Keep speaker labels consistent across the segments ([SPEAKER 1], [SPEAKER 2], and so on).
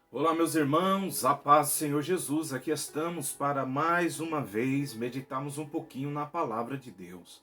[SPEAKER 1] Olá, meus irmãos, a paz do Senhor Jesus. Aqui estamos para mais uma vez meditarmos um pouquinho na palavra de Deus.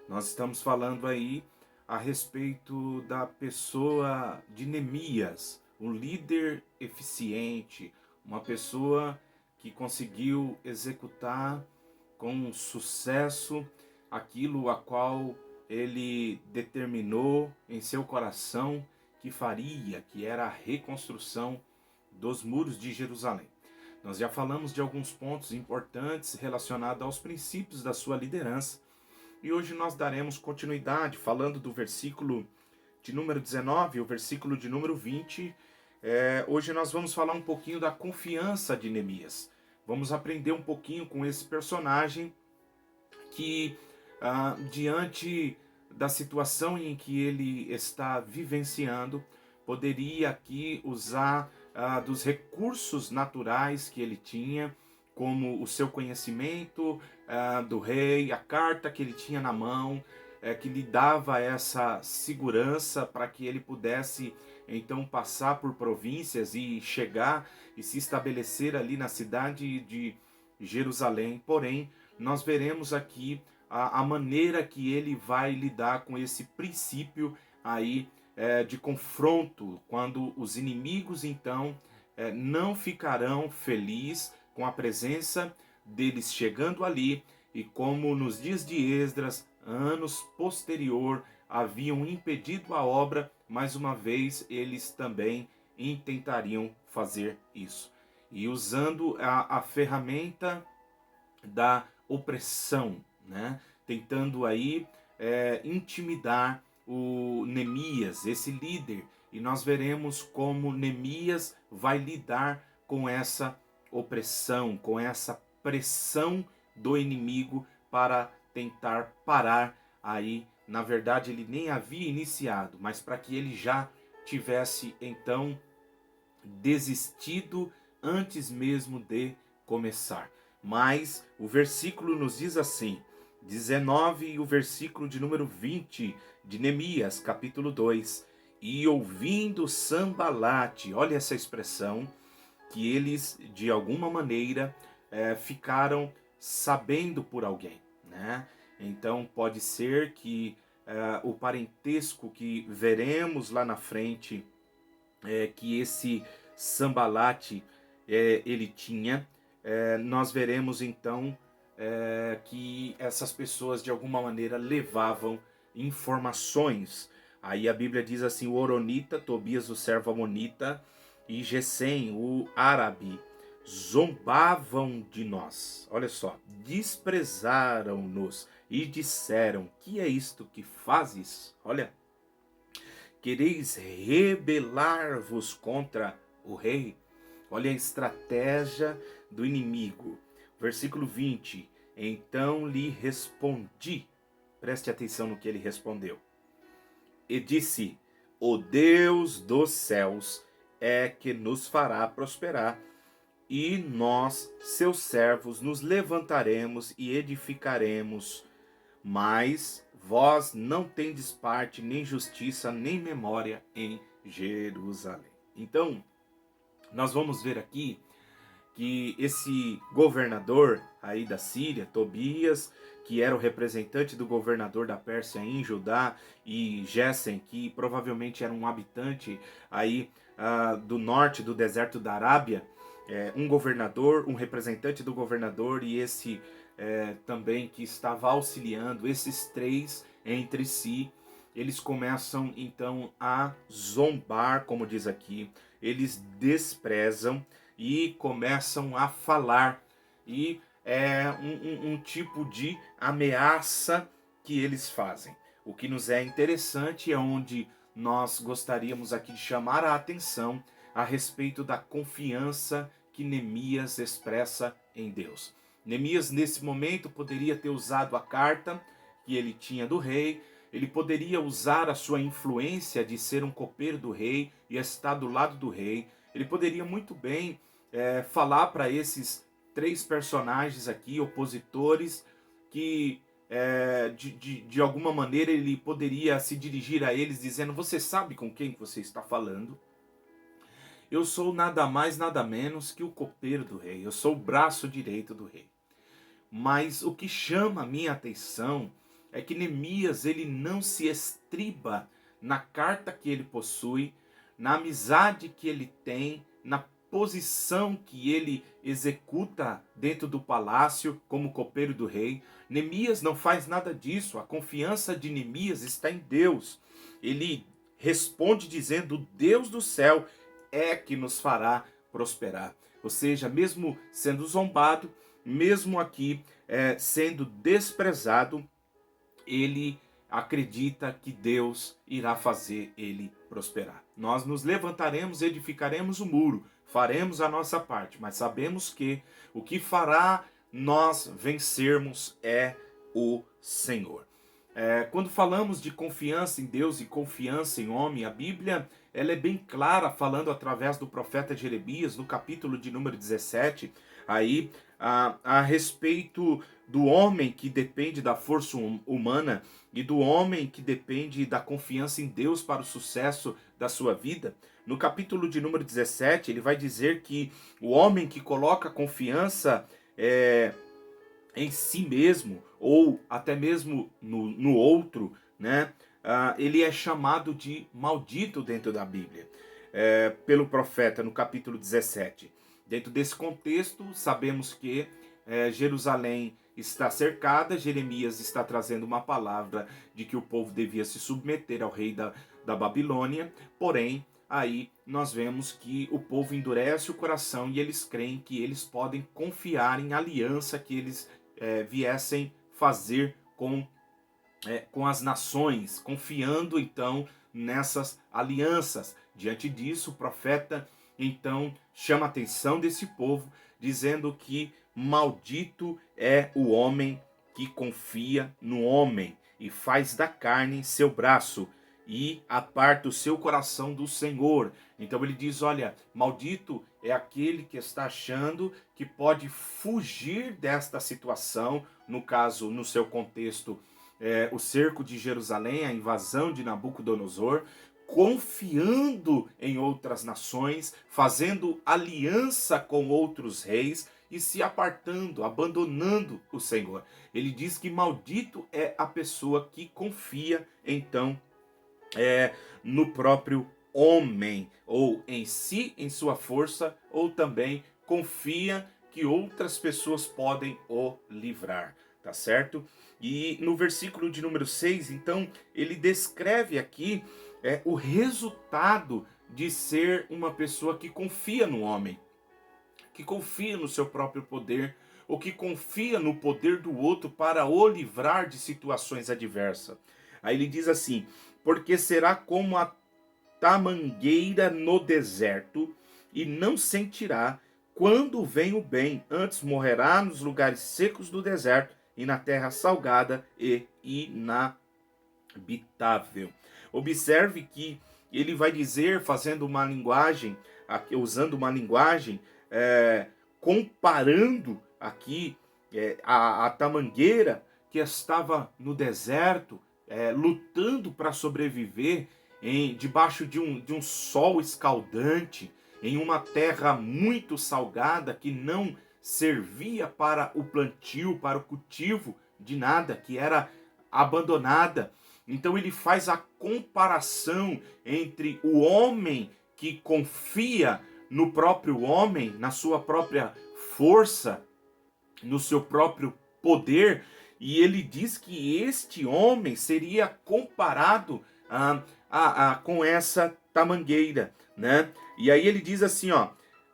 [SPEAKER 1] Nós estamos falando aí a respeito da pessoa de Neemias, um líder eficiente, uma pessoa que conseguiu executar com sucesso aquilo a qual ele determinou em seu coração que faria, que era a reconstrução dos muros de Jerusalém. Nós já falamos de alguns pontos importantes relacionados aos princípios da sua liderança e hoje nós daremos continuidade falando do versículo de número 19 e o versículo de número 20. Hoje nós vamos falar um pouquinho da confiança de Neemias. Vamos aprender um pouquinho com esse personagem que, diante da situação em que ele está vivenciando, poderia aqui usar dos recursos naturais que ele tinha, como o seu conhecimento do rei, a carta que ele tinha na mão, que lhe dava essa segurança para que ele pudesse então passar por províncias e chegar e se estabelecer ali na cidade de Jerusalém. Porém, nós veremos aqui a maneira que ele vai lidar com esse princípio aí de confronto, quando os inimigos então não ficarão felizes com a presença deles chegando ali, e como nos dias de Esdras, anos posterior, haviam impedido a obra, mais uma vez eles também intentariam fazer isso. E usando a ferramenta da opressão, né? Tentando aí intimidar o Neemias, esse líder. E nós veremos como Neemias vai lidar com essa opressão, com essa pressão do inimigo para tentar parar aí. Na verdade, ele nem havia iniciado, mas para que ele já tivesse então desistido antes mesmo de começar. Mas o versículo nos diz assim, 19 e o versículo de número 20 de Neemias, capítulo 2. E ouvindo Sambalate, olha essa expressão, que eles de alguma maneira ficaram sabendo por alguém, né? Então pode ser que o parentesco que veremos lá na frente, que esse Sambalate ele tinha, nós veremos então que essas pessoas de alguma maneira levavam informações. Aí a Bíblia diz assim: o Oronita, Tobias, o servo amonita, e Gesem, o árabe, zombavam de nós. Olha só, desprezaram-nos e disseram: que é isto que fazes? Olha, quereis rebelar-vos contra o rei? Olha a estratégia do inimigo. Versículo 20. Então lhe respondi. Preste atenção no que ele respondeu. E disse: o Deus dos céus é que nos fará prosperar, e nós, seus servos, nos levantaremos e edificaremos. Mas vós não tendes parte, nem justiça, nem memória em Jerusalém. Então, nós vamos ver aqui que esse governador aí da Síria, Tobias, que era o representante do governador da Pérsia em Judá, e Gesem, que provavelmente era um habitante aí do norte do deserto da Arábia, um governador, um representante do governador e esse também que estava auxiliando, esses três entre si, eles começam então a zombar, como diz aqui, eles desprezam e começam a falar, e é um tipo de ameaça que eles fazem. O que nos é interessante é onde nós gostaríamos aqui de chamar a atenção a respeito da confiança que Neemias expressa em Deus. Neemias, nesse momento, poderia ter usado a carta que ele tinha do rei, ele poderia usar a sua influência de ser um copeiro do rei e estar do lado do rei. Ele poderia muito bem falar para esses três personagens aqui, opositores, que de alguma maneira ele poderia se dirigir a eles dizendo: você sabe com quem você está falando? eu sou nada mais, nada menos que o copeiro do rei, eu sou o braço direito do rei. Mas o que chama a minha atenção é que Neemias, ele não se estriba na carta que ele possui, na amizade que ele tem, na posição que ele executa dentro do palácio como copeiro do rei. Neemias não faz nada disso. A confiança de Neemias está em Deus. Ele responde dizendo: o Deus do céu é que nos fará prosperar. Ou seja, mesmo sendo zombado, mesmo aqui sendo desprezado, ele acredita que Deus irá fazer ele prosperar. Nós nos levantaremos, edificaremos o muro, faremos a nossa parte, mas sabemos que o que fará nós vencermos é o Senhor. Quando falamos de confiança em Deus e confiança em homem, a Bíblia ela é bem clara, falando através do profeta Jeremias, no capítulo de número 17, aí a respeito do homem que depende da força humana e do homem que depende da confiança em Deus para o sucesso da sua vida. No capítulo de número 17, ele vai dizer que o homem que coloca confiança em si mesmo, ou até mesmo no outro, né? Ele é chamado de maldito dentro da Bíblia, pelo profeta no capítulo 17. Dentro desse contexto, sabemos que Jerusalém está cercada, Jeremias está trazendo uma palavra de que o povo devia se submeter ao rei da Babilônia, porém, aí nós vemos que o povo endurece o coração e eles creem que eles podem confiar em aliança que eles viessem fazer com as nações, confiando então nessas alianças. Diante disso, o profeta então chama a atenção desse povo, dizendo que maldito é o homem que confia no homem e faz da carne seu braço e aparta o seu coração do Senhor. Então ele diz, olha, maldito é aquele que está achando que pode fugir desta situação, no caso, no seu contexto, o cerco de Jerusalém, a invasão de Nabucodonosor, confiando em outras nações, fazendo aliança com outros reis e se apartando, abandonando o Senhor. Ele diz que maldito é a pessoa que confia, então, no próprio homem, ou em si, em sua força, ou também confia que outras pessoas podem o livrar, tá certo? E no versículo de número 6, então, ele descreve aqui o resultado de ser uma pessoa que confia no homem, que confia no seu próprio poder, ou que confia no poder do outro para o livrar de situações adversas. Aí ele diz assim, porque será como a tamangueira no deserto, e não sentirá quando vem o bem, antes morrerá nos lugares secos do deserto, e na terra salgada e inabitável. Observe que ele vai dizer, fazendo uma linguagem, usando uma linguagem, comparando aqui a tamangueira que estava no deserto, lutando para sobreviver debaixo de um sol escaldante, em uma terra muito salgada que não servia para o plantio, para o cultivo de nada, que era abandonada. Então ele faz a comparação entre o homem que confia no próprio homem, na sua própria força, no seu próprio poder, e ele diz que este homem seria comparado com essa tamangueira, né? E aí ele diz assim, ó,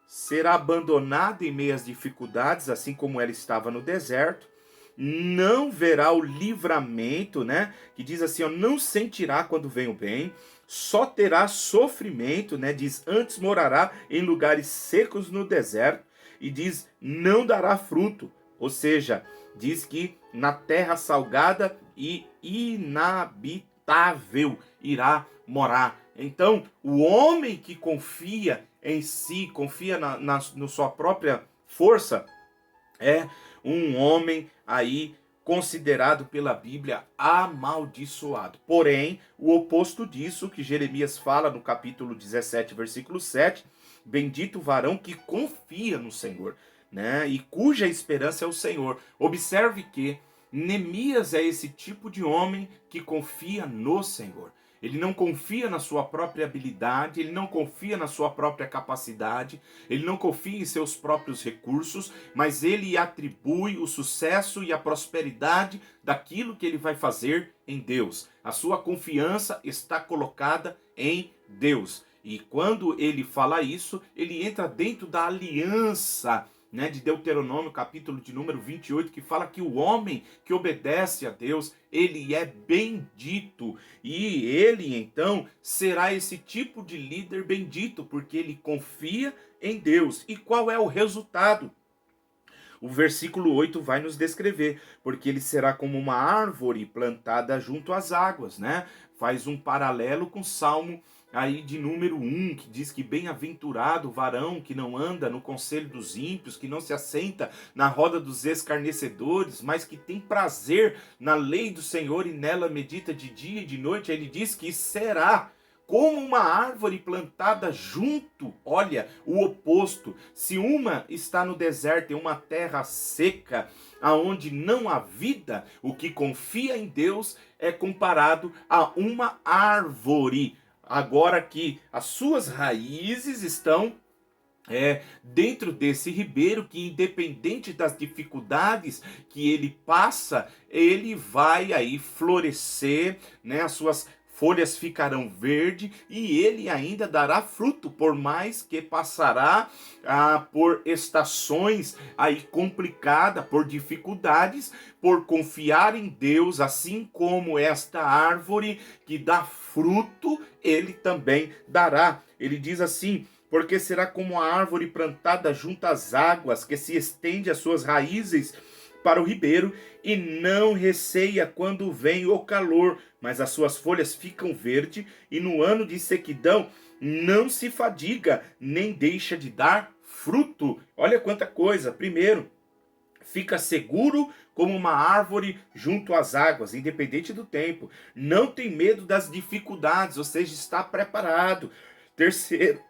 [SPEAKER 1] será abandonado em meio às dificuldades, assim como ela estava no deserto, não verá o livramento, né? Que diz assim, ó, não sentirá quando vem o bem, só terá sofrimento, né? Diz, antes morará em lugares secos no deserto, e diz, não dará fruto, ou seja, diz que na terra salgada e inabitável irá morar. Então, o homem que confia em si, confia na sua própria força, é um homem aí considerado pela Bíblia amaldiçoado. Porém, o oposto disso, que Jeremias fala no capítulo 17, versículo 7, bendito o varão que confia no Senhor, né? E cuja esperança é o Senhor. Observe que Neemias é esse tipo de homem que confia no Senhor. Ele não confia na sua própria habilidade, ele não confia na sua própria capacidade, ele não confia em seus próprios recursos, mas ele atribui o sucesso e a prosperidade daquilo que ele vai fazer em Deus. A sua confiança está colocada em Deus. E quando ele fala isso, ele entra dentro da aliança, né, de Deuteronômio, capítulo de número 28, que fala que o homem que obedece a Deus, ele é bendito. E ele, então, será esse tipo de líder bendito, porque ele confia em Deus. E qual é o resultado? O versículo 8 vai nos descrever, porque ele será como uma árvore plantada junto às águas, né? Faz um paralelo com o Salmo aí de número 1, que diz que bem-aventurado o varão que não anda no conselho dos ímpios, que não se assenta na roda dos escarnecedores, mas que tem prazer na lei do Senhor e nela medita de dia e de noite. Ele diz que será como uma árvore plantada junto, olha, o oposto. Se uma está no deserto, em uma terra seca, aonde não há vida, o que confia em Deus é comparado a uma árvore. Agora que as suas raízes estão dentro desse ribeiro, que independente das dificuldades que ele passa, ele vai aí florescer, né? As suas folhas ficarão verdes e ele ainda dará fruto, por mais que passará por estações aí complicadas, por dificuldades, por confiar em Deus, assim como esta árvore que dá fruto, ele também dará. Ele diz assim: porque será como a árvore plantada junto às águas, que se estende as suas raízes para o ribeiro, e não receia quando vem o calor, mas as suas folhas ficam verdes, e no ano de sequidão não se fadiga, nem deixa de dar fruto. Olha quanta coisa. Primeiro, fica seguro como uma árvore junto às águas, independente do tempo. Não tem medo das dificuldades, ou seja, está preparado. Terceiro,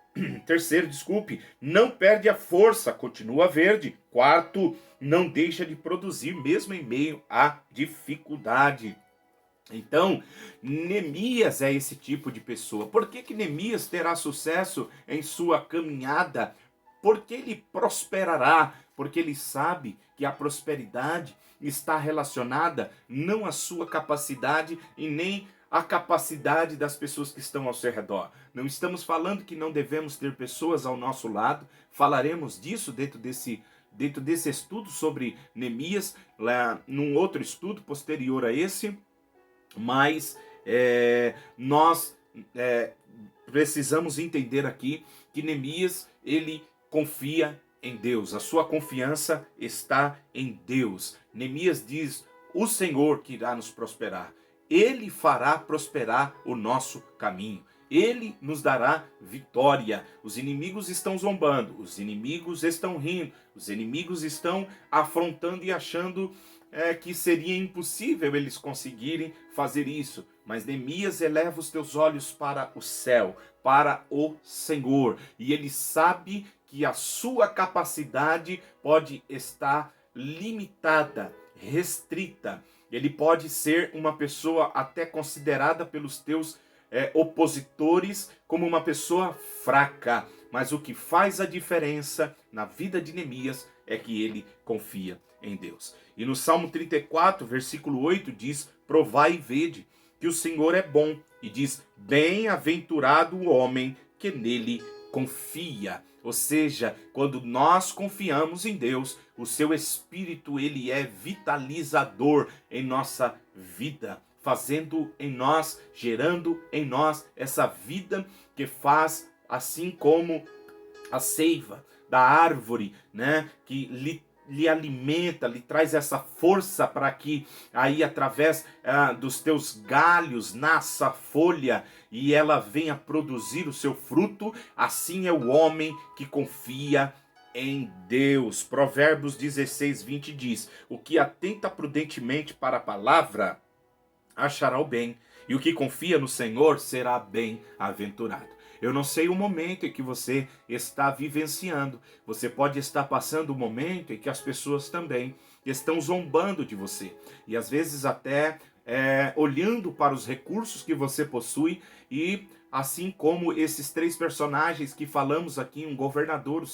[SPEAKER 1] não perde a força, continua verde. Quarto, não deixa de produzir mesmo em meio à dificuldade. Então, Neemias é esse tipo de pessoa. Por que Neemias terá sucesso em sua caminhada? Porque ele prosperará, porque ele sabe que a prosperidade está relacionada não à sua capacidade e nem à capacidade das pessoas que estão ao seu redor. Não estamos falando que não devemos ter pessoas ao nosso lado, falaremos disso dentro desse estudo sobre Neemias, lá num outro estudo posterior a esse, mas nós precisamos entender aqui que Neemias, ele confia em Deus, a sua confiança está em Deus. Neemias diz: o Senhor que irá nos prosperar, ele fará prosperar o nosso caminho. Ele nos dará vitória. Os inimigos estão zombando, os inimigos estão rindo, os inimigos estão afrontando e achando que seria impossível eles conseguirem fazer isso. Mas Neemias eleva os teus olhos para o céu, para o Senhor. E ele sabe que a sua capacidade pode estar limitada, restrita. Ele pode ser uma pessoa até considerada pelos teus opositores como uma pessoa fraca. Mas o que faz a diferença na vida de Neemias é que ele confia em Deus. E no Salmo 34, versículo 8 diz: provai e vede que o Senhor é bom, e diz: bem-aventurado o homem que nele confia. Ou seja, quando nós confiamos em Deus, o seu Espírito ele é vitalizador em nossa vida, fazendo em nós, gerando em nós essa vida que faz, assim como a seiva da árvore, né, que lhe alimenta, lhe traz essa força para que aí através dos teus galhos nasça folha e ela venha produzir o seu fruto. Assim é o homem que confia em Deus. Provérbios 16:20 diz: o que atenta prudentemente para a palavra achará o bem, e o que confia no Senhor será bem-aventurado. Eu não sei o momento em que você está vivenciando. Você pode estar passando um momento em que as pessoas também estão zombando de você. E às vezes até olhando para os recursos que você possui e assim como esses três personagens que falamos aqui, um governador, o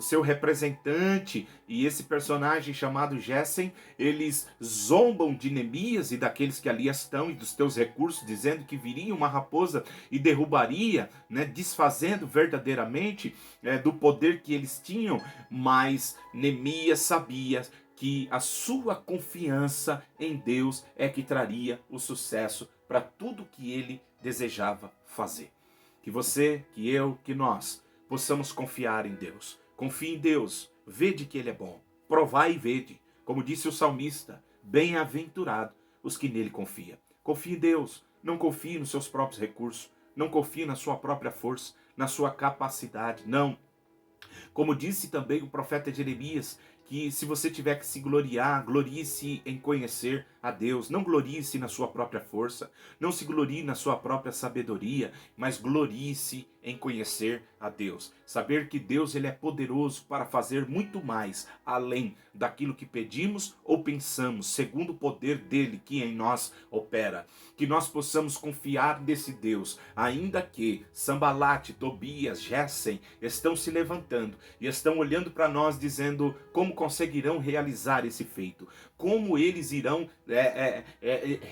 [SPEAKER 1] seu representante e esse personagem chamado Gessen, eles zombam de Neemias e daqueles que ali estão e dos teus recursos, dizendo que viria uma raposa e derrubaria, né, desfazendo verdadeiramente do poder que eles tinham, mas Neemias sabia que a sua confiança em Deus é que traria o sucesso para tudo que ele desejava fazer. Que você, que eu, que nós possamos confiar em Deus. Confie em Deus, vede que Ele é bom. Provai e vede. Como disse o salmista, bem-aventurado os que nele confiam. Confie em Deus, não confie nos seus próprios recursos, não confie na sua própria força, na sua capacidade, não. Como disse também o profeta Jeremias, que se você tiver que se gloriar, glorie-se em conhecer a Deus. Não glorie-se na sua própria força, não se glorie na sua própria sabedoria, mas glorie-se em conhecer a Deus. Saber que Deus ele é poderoso para fazer muito mais, além daquilo que pedimos ou pensamos, segundo o poder dele que em nós opera. Que nós possamos confiar nesse Deus, ainda que Sambalate, Tobias, Gessen estão se levantando e estão olhando para nós dizendo como conseguirão realizar esse feito, como eles irão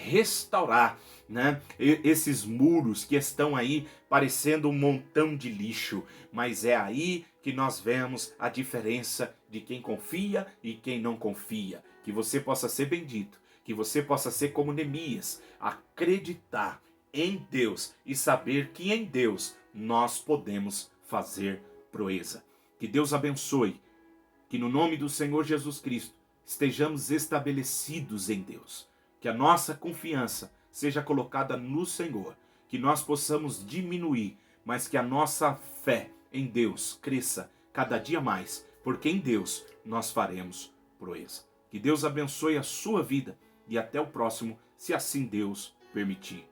[SPEAKER 1] restaurar, né, esses muros que estão aí parecendo um montão de lixo. Mas é aí que nós vemos a diferença de quem confia e quem não confia. Que você possa ser bendito, que você possa ser como Neemias, acreditar em Deus e saber que em Deus nós podemos fazer proeza. Que Deus abençoe, que no nome do Senhor Jesus Cristo estejamos estabelecidos em Deus, que a nossa confiança seja colocada no Senhor, que nós possamos diminuir, mas que a nossa fé em Deus cresça cada dia mais, porque em Deus nós faremos proeza. Que Deus abençoe a sua vida e até o próximo, se assim Deus permitir.